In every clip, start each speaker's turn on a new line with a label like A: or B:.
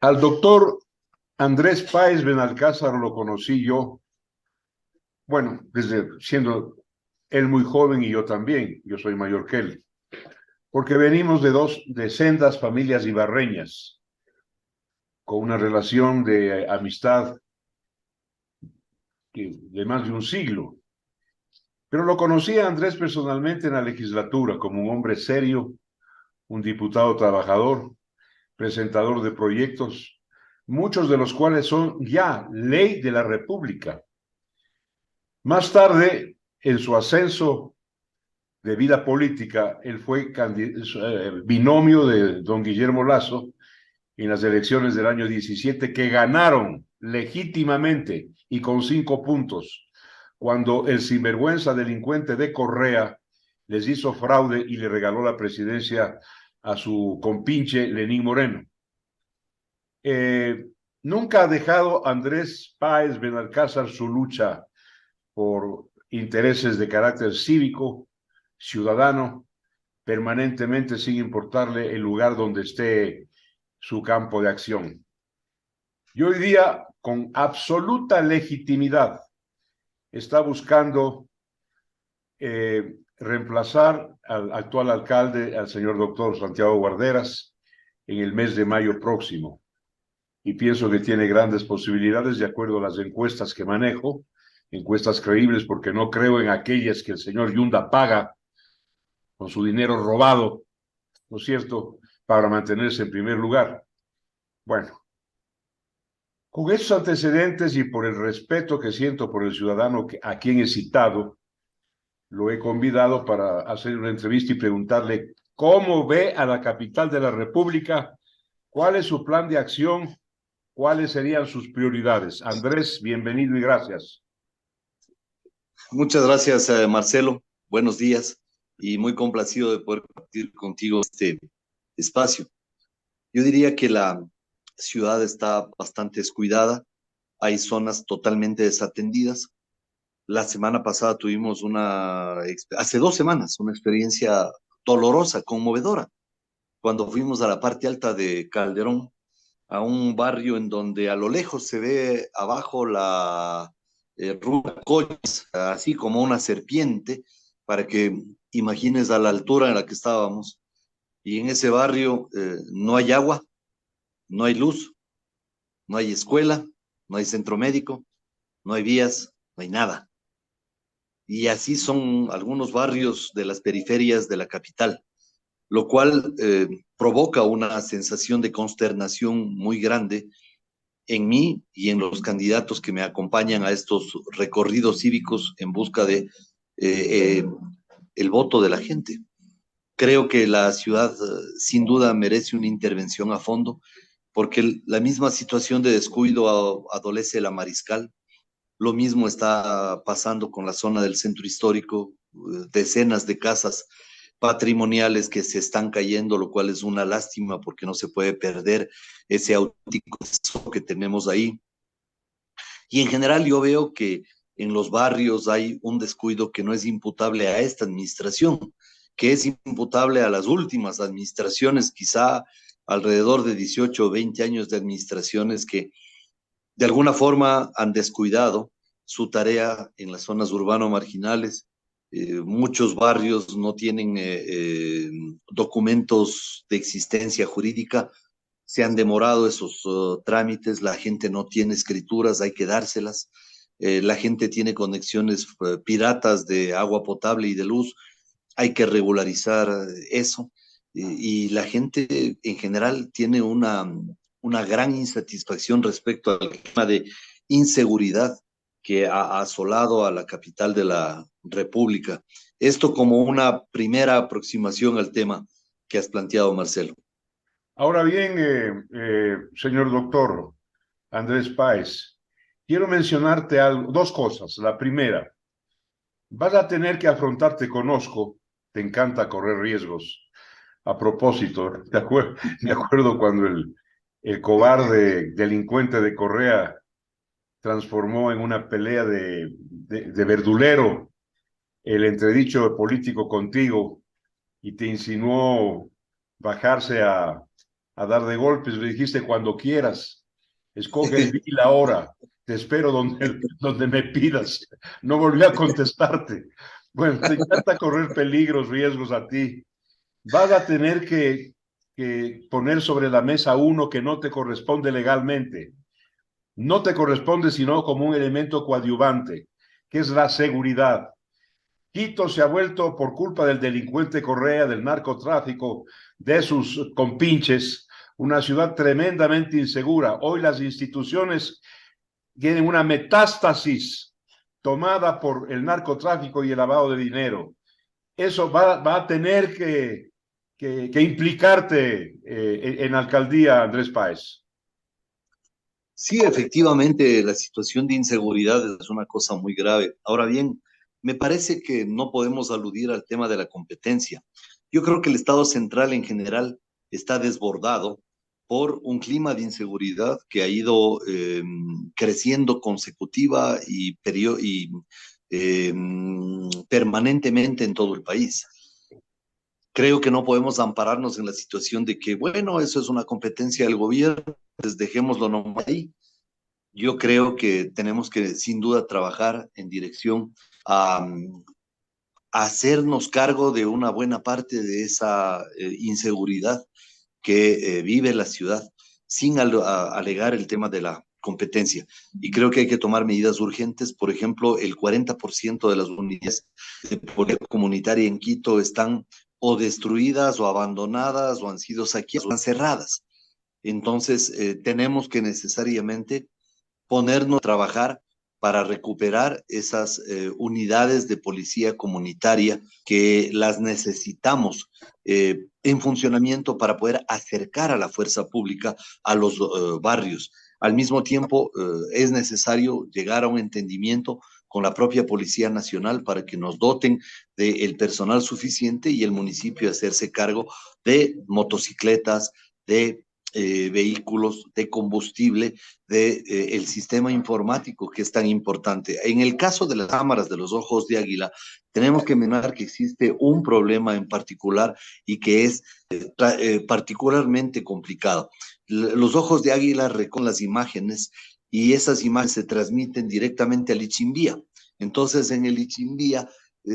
A: Al doctor Andrés Páez Benalcázar lo conocí yo, bueno, desde siendo él muy joven y yo también, yo soy mayor que él, porque venimos de sendas familias ibarreñas, con una relación de amistad de más de un siglo. Pero lo conocí a Andrés personalmente en la legislatura como un hombre serio, un diputado trabajador, presentador de proyectos, muchos de los cuales son ya ley de la República. Más tarde, en su ascenso de vida política, él fue binomio de don Guillermo Lasso en las elecciones del año 17 que ganaron legítimamente y con 5 puntos, cuando el sinvergüenza delincuente de Correa les hizo fraude y le regaló la presidencia a su compinche Lenín Moreno. Eh, Nunca ha dejado Andrés Páez Benalcázar su lucha por intereses de carácter cívico, ciudadano, permanentemente sin importarle el lugar donde esté su campo de acción. Y hoy día, con absoluta legitimidad, está buscando reemplazar al actual alcalde, al señor doctor Santiago Guarderas, en el mes de mayo próximo. Y pienso que tiene grandes posibilidades de acuerdo a las encuestas que manejo, encuestas creíbles, porque no creo en aquellas que el señor Yunda paga con su dinero robado, ¿no es cierto?, para mantenerse en primer lugar. Bueno, con esos antecedentes y por el respeto que siento por el ciudadano a quien he citado, lo he convidado para hacer una entrevista y preguntarle cómo ve a la capital de la República, cuál es su plan de acción, cuáles serían sus prioridades. Andrés, bienvenido y gracias.
B: Muchas gracias, Marcelo. Buenos días y muy complacido de poder compartir contigo este espacio. Yo diría que la ciudad está bastante descuidada. Hay zonas totalmente desatendidas. La semana pasada tuvimos hace 2 semanas, una experiencia dolorosa, conmovedora, cuando fuimos a la parte alta de Calderón, a un barrio en donde a lo lejos se ve abajo la ruta Collis, así como una serpiente, para que imagines a la altura en la que estábamos. Y en ese barrio no hay agua, no hay luz, no hay escuela, no hay centro médico, no hay vías, no hay nada. Y así son algunos barrios de las periferias de la capital, lo cual provoca una sensación de consternación muy grande en mí y en los candidatos que me acompañan a estos recorridos cívicos en busca de eh, eh, el voto de la gente. Creo que la ciudad sin duda merece una intervención a fondo porque la misma situación de descuido adolece la Mariscal. Lo mismo está pasando con la zona del centro histórico, decenas de casas patrimoniales que se están cayendo, lo cual es una lástima porque no se puede perder ese auténtico que tenemos ahí. Y en general yo veo que en los barrios hay un descuido que no es imputable a esta administración, que es imputable a las últimas administraciones, quizá alrededor de 18 o 20 años de administraciones que de alguna forma han descuidado su tarea en las zonas urbano-marginales. Muchos barrios no tienen documentos de existencia jurídica, se han demorado esos trámites, la gente no tiene escrituras, hay que dárselas, la gente tiene conexiones piratas de agua potable y de luz, hay que regularizar eso, y la gente en general tiene una gran insatisfacción respecto al tema de inseguridad que ha asolado a la capital de la República. Esto como una primera aproximación al tema que has planteado, Marcelo.
A: Ahora bien, señor doctor Andrés Páez, quiero mencionarte algo, dos cosas. La primera, vas a tener que afrontar, te conozco, te encanta correr riesgos. A propósito, me acuerdo cuando el cobarde delincuente de Correa transformó en una pelea de verdulero el entredicho político contigo y te insinuó bajarse a dar de golpes, le dijiste cuando quieras, escoge el día y la hora, te espero donde me pidas. No volví a contestarte. Bueno, te encanta correr peligros, riesgos a ti. Vas a tener que poner sobre la mesa uno que no te corresponde legalmente. No te corresponde sino como un elemento coadyuvante, que es la seguridad. Quito se ha vuelto, por culpa del delincuente Correa, del narcotráfico, de sus compinches, una ciudad tremendamente insegura. Hoy las instituciones tienen una metástasis tomada por el narcotráfico y el lavado de dinero. Eso va a tener que implicarte en alcaldía, Andrés Páez.
B: Sí, efectivamente, la situación de inseguridad es una cosa muy grave. Ahora bien, me parece que no podemos aludir al tema de la competencia. Yo creo que el Estado central en general está desbordado por un clima de inseguridad que ha ido creciendo consecutiva y permanentemente en todo el país. Creo que no podemos ampararnos en la situación de que, bueno, eso es una competencia del gobierno, pues dejémoslo nomás ahí. Yo creo que tenemos que, sin duda, trabajar en dirección a hacernos cargo de una buena parte de esa inseguridad que vive la ciudad, sin alegar el tema de la competencia. Y creo que hay que tomar medidas urgentes. Por ejemplo, el 40% de las unidades de policía comunitaria en Quito están o destruidas o abandonadas o han sido saqueadas o están cerradas. Entonces, tenemos que necesariamente ponernos a trabajar para recuperar esas unidades de policía comunitaria que las necesitamos en funcionamiento para poder acercar a la fuerza pública a los barrios. Al mismo tiempo, es necesario llegar a un entendimiento con la propia Policía Nacional para que nos doten del personal suficiente y el municipio hacerse cargo de motocicletas, de vehículos, de combustible, de el sistema informático que es tan importante. En el caso de las cámaras de los ojos de águila, tenemos que mencionar que existe un problema en particular y que es particularmente complicado. Los ojos de águila recogen las imágenes y esas imágenes se transmiten directamente al Ichimbía. Entonces, en el Ichimbía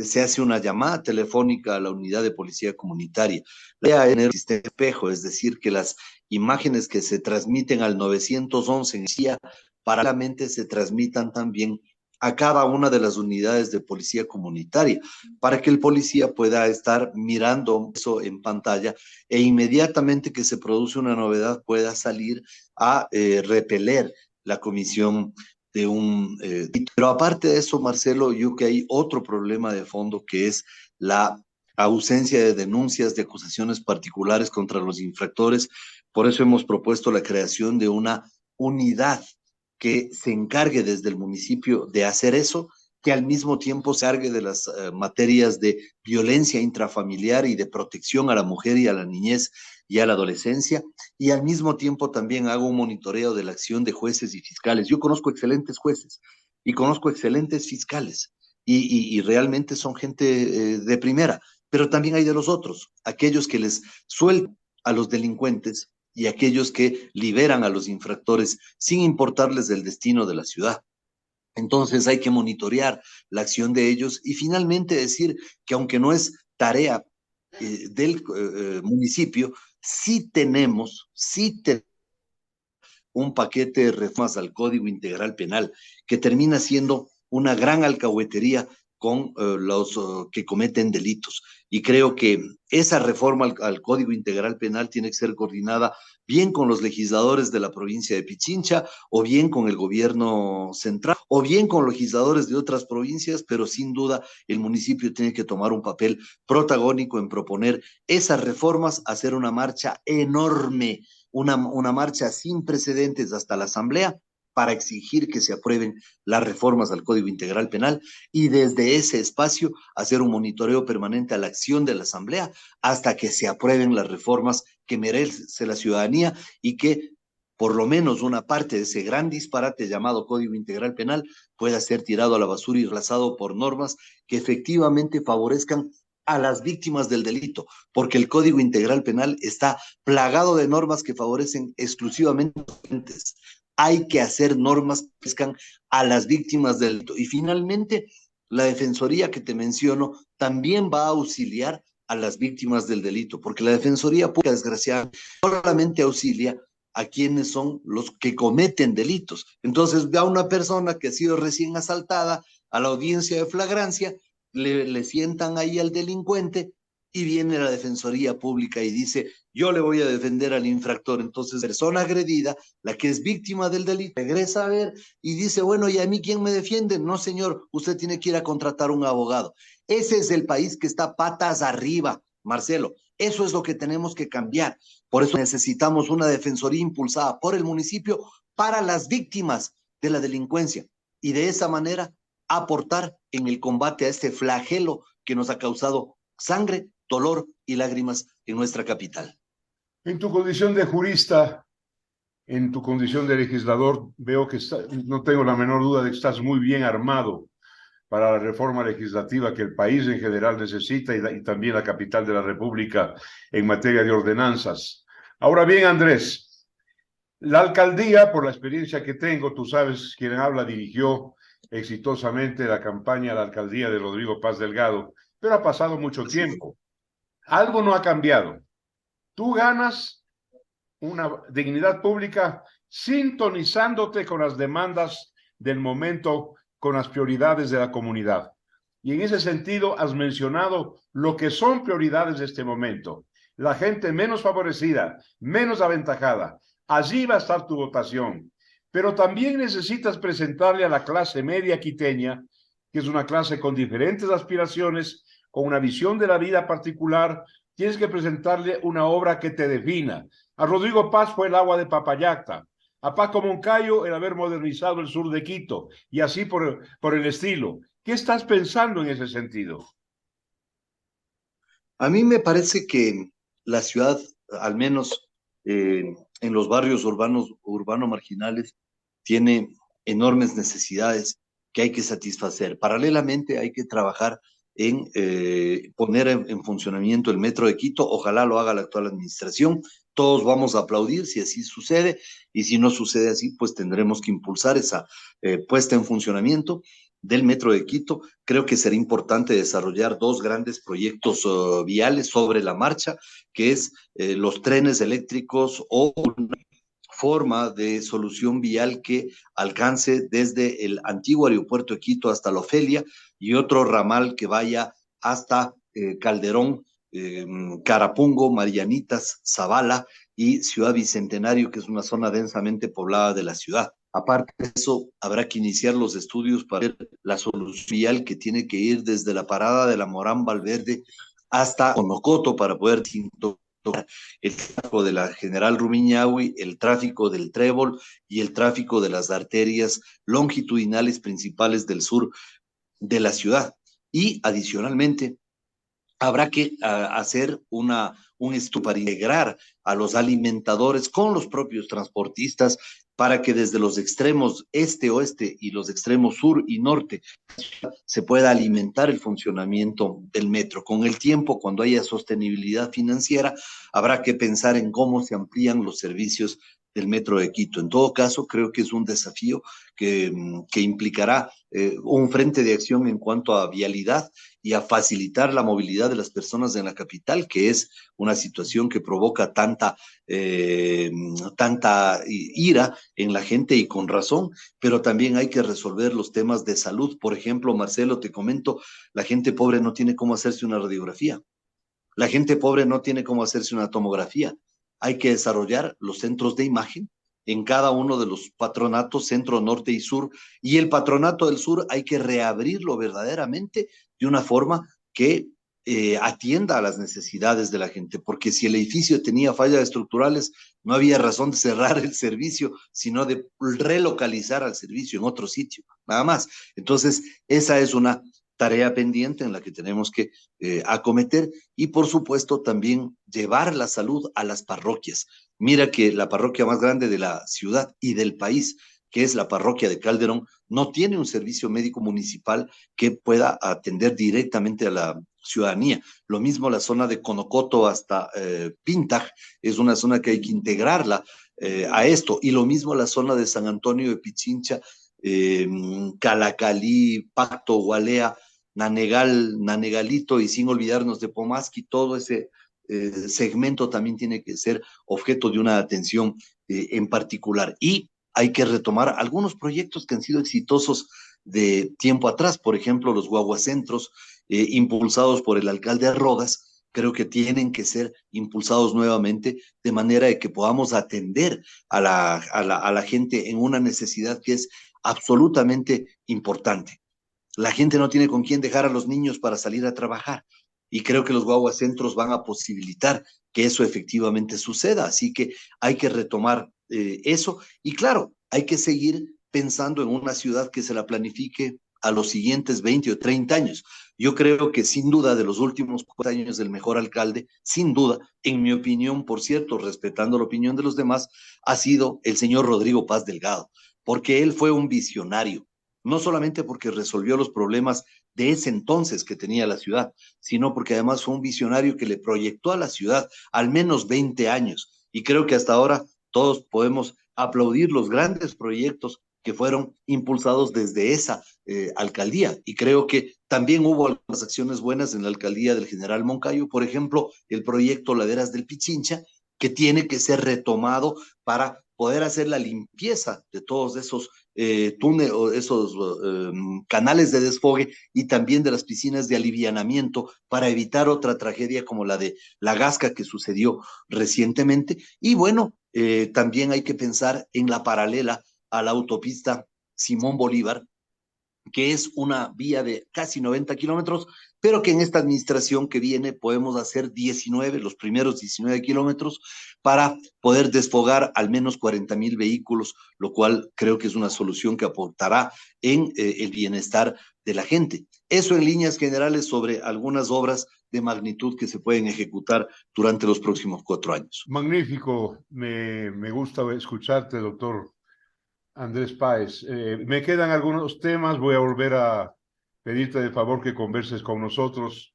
B: se hace una llamada telefónica a la unidad de policía comunitaria. En el sistema espejo, es decir, que las imágenes que se transmiten al 911 en CIA paralelamente se transmitan también a cada una de las unidades de policía comunitaria, para que el policía pueda estar mirando eso en pantalla e inmediatamente que se produce una novedad pueda salir a repeler la comisión de un... pero aparte de eso, Marcelo, yo creo que hay otro problema de fondo que es la ausencia de denuncias, de acusaciones particulares contra los infractores. Por eso hemos propuesto la creación de una unidad que se encargue desde el municipio de hacer eso, que al mismo tiempo se encargue de las materias de violencia intrafamiliar y de protección a la mujer y a la niñez y a la adolescencia, y al mismo tiempo también hago un monitoreo de la acción de jueces y fiscales. Yo conozco excelentes jueces y conozco excelentes fiscales, y realmente son gente de primera, pero también hay de los otros, aquellos que les sueltan a los delincuentes y aquellos que liberan a los infractores sin importarles el destino de la ciudad. Entonces hay que monitorear la acción de ellos y finalmente decir que aunque no es tarea del municipio, sí tenemos un paquete de reformas al Código Integral Penal que termina siendo una gran alcahuetería con los que cometen delitos. Y creo que esa reforma al Código Integral Penal tiene que ser coordinada bien con los legisladores de la provincia de Pichincha, o bien con el gobierno central, o bien con legisladores de otras provincias, pero sin duda el municipio tiene que tomar un papel protagónico en proponer esas reformas, hacer una marcha enorme, una marcha sin precedentes hasta la Asamblea para exigir que se aprueben las reformas al Código Integral Penal y desde ese espacio hacer un monitoreo permanente a la acción de la Asamblea hasta que se aprueben las reformas que merece la ciudadanía y que por lo menos una parte de ese gran disparate llamado Código Integral Penal pueda ser tirado a la basura y reemplazado por normas que efectivamente favorezcan a las víctimas del delito, porque el Código Integral Penal está plagado de normas que favorecen exclusivamente a los delincuentes. Hay que hacer normas que favorezcan a las víctimas del delito. Y finalmente, la Defensoría que te menciono también va a auxiliar a las víctimas del delito, porque la Defensoría Pública, desgraciadamente, solamente auxilia a quienes son los que cometen delitos. Entonces, ve a una persona que ha sido recién asaltada a la audiencia de flagrancia, le sientan ahí al delincuente y viene la Defensoría Pública y dice, yo le voy a defender al infractor. Entonces, la persona agredida, la que es víctima del delito, regresa a ver y dice, bueno, ¿y a mí quién me defiende? No, señor, usted tiene que ir a contratar un abogado. Ese es el país que está patas arriba, Marcelo. Eso es lo que tenemos que cambiar. Por eso necesitamos una defensoría impulsada por el municipio para las víctimas de la delincuencia y de esa manera aportar en el combate a este flagelo que nos ha causado sangre, dolor y lágrimas en nuestra capital.
A: En tu condición de jurista, en tu condición de legislador, veo que no tengo la menor duda de que estás muy bien armado para la reforma legislativa que el país en general necesita y también la capital de la República en materia de ordenanzas. Ahora bien, Andrés, la alcaldía, por la experiencia que tengo, tú sabes, quien habla dirigió exitosamente la campaña a la alcaldía de Rodrigo Paz Delgado, pero ha pasado mucho tiempo. Algo no ha cambiado. Tú ganas una dignidad pública sintonizándote con las demandas del momento, con las prioridades de la comunidad. Y en ese sentido has mencionado lo que son prioridades de este momento. La gente menos favorecida, menos aventajada. Allí va a estar tu votación. Pero también necesitas presentarle a la clase media quiteña, que es una clase con diferentes aspiraciones, con una visión de la vida particular. Tienes que presentarle una obra que te defina. A Rodrigo Paz fue el agua de Papayacta, a Paco Moncayo el haber modernizado el sur de Quito, y así por el estilo. ¿Qué estás pensando en ese sentido?
B: A mí me parece que la ciudad, al menos en los barrios urbano marginales, tiene enormes necesidades que hay que satisfacer. Paralelamente hay que trabajar en poner en funcionamiento el metro de Quito. Ojalá lo haga la actual administración. Todos vamos a aplaudir si así sucede, y si no sucede así, pues tendremos que impulsar esa puesta en funcionamiento del metro de Quito. Creo que será importante desarrollar dos grandes proyectos viales sobre la marcha, que es los trenes eléctricos o una forma de solución vial que alcance desde el antiguo aeropuerto de Quito hasta la Ofelia, y otro ramal que vaya hasta Calderón, Carapungo, Marianitas, Zavala y Ciudad Bicentenario, que es una zona densamente poblada de la ciudad. Aparte de eso, habrá que iniciar los estudios para ver la solución vial que tiene que ir desde la parada de la Morán Valverde hasta Onocoto para poder el tráfico de la General Rumiñahui, el tráfico del Trébol y el tráfico de las arterias longitudinales principales del sur de la ciudad. Y adicionalmente, habrá que hacer un estudio para integrar a los alimentadores con los propios transportistas para que desde los extremos este-oeste y los extremos sur y norte se pueda alimentar el funcionamiento del metro. Con el tiempo, cuando haya sostenibilidad financiera, habrá que pensar en cómo se amplían los servicios del metro de Quito. En todo caso, creo que es un desafío que implicará un frente de acción en cuanto a vialidad y a facilitar la movilidad de las personas en la capital, que es una situación que provoca tanta ira en la gente, y con razón, pero también hay que resolver los temas de salud. Por ejemplo, Marcelo, te comento, la gente pobre no tiene cómo hacerse una radiografía, la gente pobre no tiene cómo hacerse una tomografía. Hay que desarrollar los centros de imagen en cada uno de los patronatos, centro, norte y sur, y el patronato del sur hay que reabrirlo verdaderamente de una forma que atienda a las necesidades de la gente, porque si el edificio tenía fallas estructurales, no había razón de cerrar el servicio, sino de relocalizar al servicio en otro sitio, nada más. Entonces, esa es una tarea pendiente en la que tenemos que acometer, y por supuesto también llevar la salud a las parroquias. Mira que la parroquia más grande de la ciudad y del país, que es la parroquia de Calderón, no tiene un servicio médico municipal que pueda atender directamente ciudadanía. Lo mismo la zona de Conocoto hasta Pintaj, es una zona que hay que integrarla a esto, y lo mismo la zona de San Antonio de Pichincha, Calacalí, Pacto, Gualea, Nanegalito, y sin olvidarnos de Pomasqui, todo ese segmento también tiene que ser objeto de una atención en particular. Y hay que retomar algunos proyectos que han sido exitosos de tiempo atrás, por ejemplo, los guaguacentros impulsados por el alcalde Rodas, creo que tienen que ser impulsados nuevamente de manera de que podamos atender a la gente en una necesidad que es absolutamente importante. La gente no tiene con quién dejar a los niños para salir a trabajar, y creo que los guaguacentros van a posibilitar que eso efectivamente suceda. Así que hay que retomar eso, y claro, hay que seguir pensando en una ciudad que se la planifique a los siguientes 20 o 30 años. Yo creo que sin duda de los últimos 4 años del mejor alcalde, sin duda, en mi opinión, por cierto, respetando la opinión de los demás, ha sido el señor Rodrigo Paz Delgado, porque él fue un visionario, no solamente porque resolvió los problemas de ese entonces que tenía la ciudad, sino porque además fue un visionario que le proyectó a la ciudad al menos 20 años. Y creo que hasta ahora todos podemos aplaudir los grandes proyectos que fueron impulsados desde esa alcaldía. Y creo que también hubo algunas acciones buenas en la alcaldía del general Moncayo, por ejemplo, el proyecto Laderas del Pichincha, que tiene que ser retomado para poder hacer la limpieza de todos esos túneles o esos canales de desfogue, y también de las piscinas de alivianamiento, para evitar otra tragedia como la de La Gasca que sucedió recientemente. Y bueno, también hay que pensar en la paralela a la autopista Simón Bolívar, que es una vía de casi 90 kilómetros, pero que en esta administración que viene podemos hacer 19, los primeros 19 kilómetros, para poder desfogar al menos 40,000 vehículos, lo cual creo que es una solución que aportará en el bienestar de la gente. Eso en líneas generales sobre algunas obras de magnitud que se pueden ejecutar durante los próximos 4 años.
A: Magnífico, me gusta escucharte, doctor Andrés Páez. Me quedan algunos temas, voy a volver a pedirte de favor que converses con nosotros.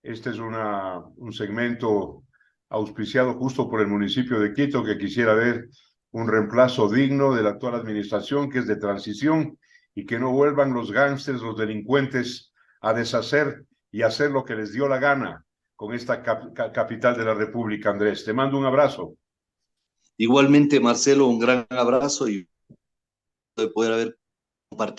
A: Este es un segmento auspiciado justo por el municipio de Quito, que quisiera ver un reemplazo digno de la actual administración, que es de transición, y que no vuelvan los gángsters, los delincuentes, a deshacer y hacer lo que les dio la gana con esta capital de la República. Andrés, te mando un abrazo.
B: Igualmente, Marcelo, un gran abrazo y de poder haber compartido